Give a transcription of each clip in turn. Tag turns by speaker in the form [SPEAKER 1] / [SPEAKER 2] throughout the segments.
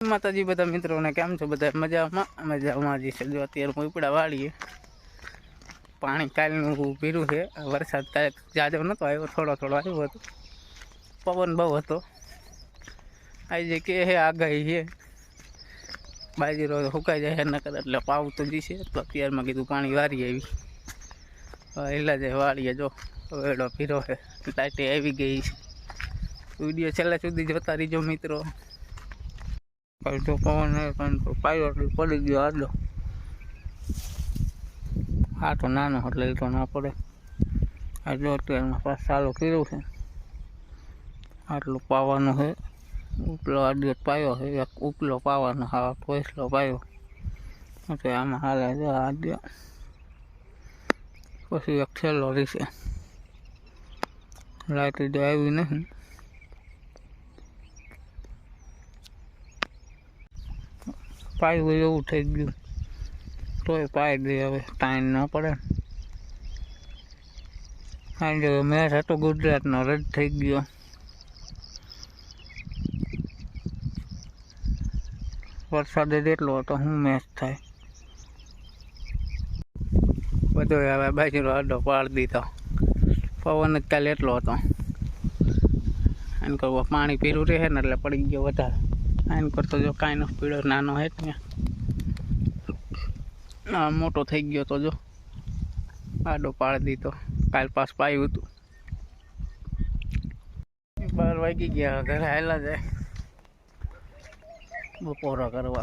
[SPEAKER 1] माताजी बधा मित्रों ने केम छो बधा मजामां जी जो अत्यारे मोपड़ा वाळीए पाणी कालनुं पीरुं छे। वरसाद कांई जाजो नतो आव्यो, थोड़ो थोड़ो आव्यो हतो। पवन बहु हतो। आज के है आगाही है बाजरो सुकाई जाए नकर एटले पाव तो दीशे तो अत्यारमां कीधुं पाणी वारी आवी हेला जाए वाळीए जो वेड़ो पीरो है लाइटे आवी गई। वीडियो छेल्ला सुधी जोता रहीजो मित्रों। कई तो पवन है पण तो पायो पड़ी गयो आडो आ तो नानो એટલે તો ના પડે। આ જો અત્યારમાં પાસ ચાલુ કર્યું છે આટલું પાવાનું છે। ઉપલો આડો પાયો છે એક ઉપલો પાવાનો હા પોસલો પાયો એટલે આમાં હાલે જો આડો પછી એક છેલ્લો રહેશે। લાઈટ જો આવી નહીં પાયું એવું થઈ ગયું तोय पाई दे हवे टाइम न पड़े। हाँ जो मैच हतो गुजरात नो रद थई गयो। वरसाद जेटलो हतो हुं मैच थाय बधो हवे बाजरो आडो पाड़ दीधो। पवन ज काल एटलो हतो एन करवा पाणी पीरुं रहे ने એટલે पड़ी गयो વધારે। एन करतो जो काई न पीड़ो नानो है ने मोटो थई गयो तो जो आडो पाड़ दीधो। काल पास पायु हतुं 12 वागी गया घरे आवेला जाए बपोरो करवा।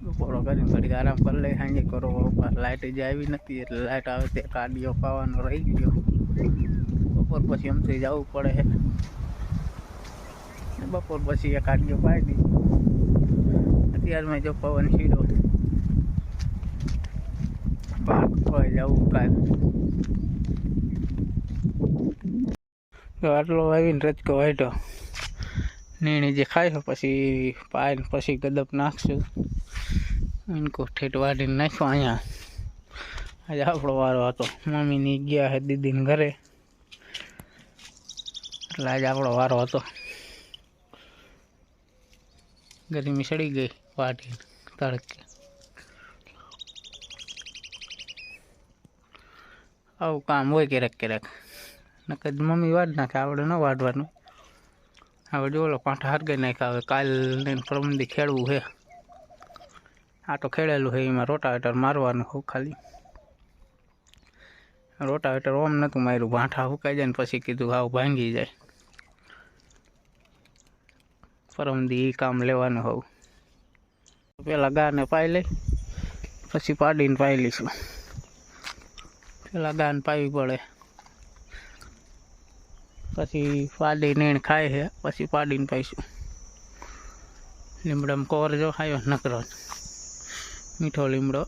[SPEAKER 1] बपोरो करीने घड़ी आराम कर ले सांजे करो लाइट ज आवी नथी એટલે लाइट आवे ते काडियो पावानो रही गयो। बपोर पछी अमथी जावुं पड़े है। बपोर पछी एक काडियो पाई दी अत्यारमां जो पवन छीड़ो आटलो आवीने रचको वाढ्यो नीणी जे खाय पछी पाईने पछी गदप नाखशुं इनको ठेठ वाढीने नाख्यो। अहींया आज आपणो वारो हतो। मम्मीनी गया है दीदीने घरे એટલે आज आपणो वारो हतो। गर्मी सड़ी गई वाढीने तड़के आવું કામ હોય ક્યારેક ક્યારેક નકર મમ્મી વાડ નાખે આપણે ન વાઢવાનું। હવે જો ઓલો પાઠા હરગાઈ નાખ્યા હવે કાલ ને પરમદી ખેડવું છે। આ તો ખેડેલું છે એમાં રોટાવેટર મારવાનું હોય ખાલી। રોટાવેટર ઓમ નહોતું માર્યું ભાંઠા સુકાઈ જાય ને પછી કીધું હાવ ભાંગી જાય પરમદી એ કામ લેવાનું હોવું। પેલા ગાને પાઈ લઈ પછી પાડીને પાઈ લઈશું। પેલા ગાન પાવી પડે પછી પાડી નીણ ખાય છે પછી પાડીને પાઈશું। લીમડામાં કોર જો ખાયો નકરો મીઠો લીમડો